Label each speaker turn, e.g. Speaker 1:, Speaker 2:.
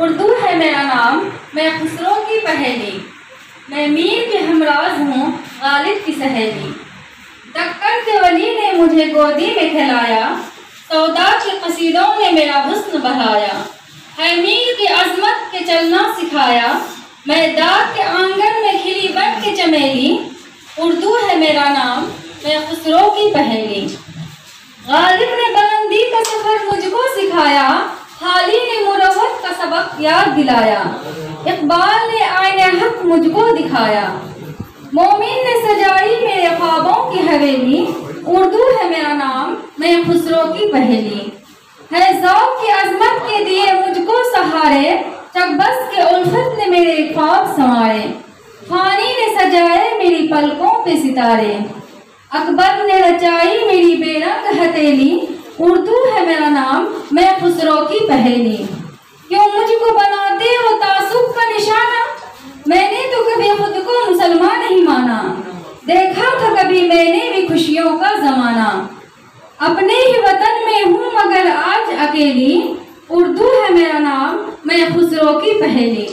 Speaker 1: उर्दू है मेरा नाम, मैं खुसरो की पहेली। मैं मीर के हमराज हूँ, गालिब की सहेली। दक्कन के वली ने मुझे गोदी में खिलाया, सौदा के कसीदों ने मेरा हुस्न बढ़ाया। है मीर की अजमत के चलना सिखाया, मैं दाग के आंगन में खिली बन के चमेली। उर्दू है मेरा नाम, मैं खुसरो की पहेली। गालिब ने बुलंदी का सफर मुझको सिखाया, हाली ने मुरव्वत का सबक याद दिलाया। इकबाल ने आईने हक मुझको दिखाया, मोमिन ने सजाई मेरे ख्वाबों की हवेली। उर्दू है मेरा नाम, मैं खुसरो की पहेली। है ज़ौक़ की अजमत के दिए मुझको सहारे, चकबस के उल्फत ने मेरे ख्वाब संवारे। फानी ने सजाए मेरी पलकों पे सितारे, अकबर ने रचाई मेरी बेरंग हथेली। उर्दू है मेरा नाम, मैं खुसरो की पहेली। क्यों मुझको बनाते हो तासुब का निशाना, मैंने तो कभी खुद को मुसलमान नहीं माना। देखा था कभी मैंने भी खुशियों का जमाना, अपने ही वतन में हूँ मगर आज अकेली। उर्दू है मेरा नाम, मैं खुसरो की पहेली।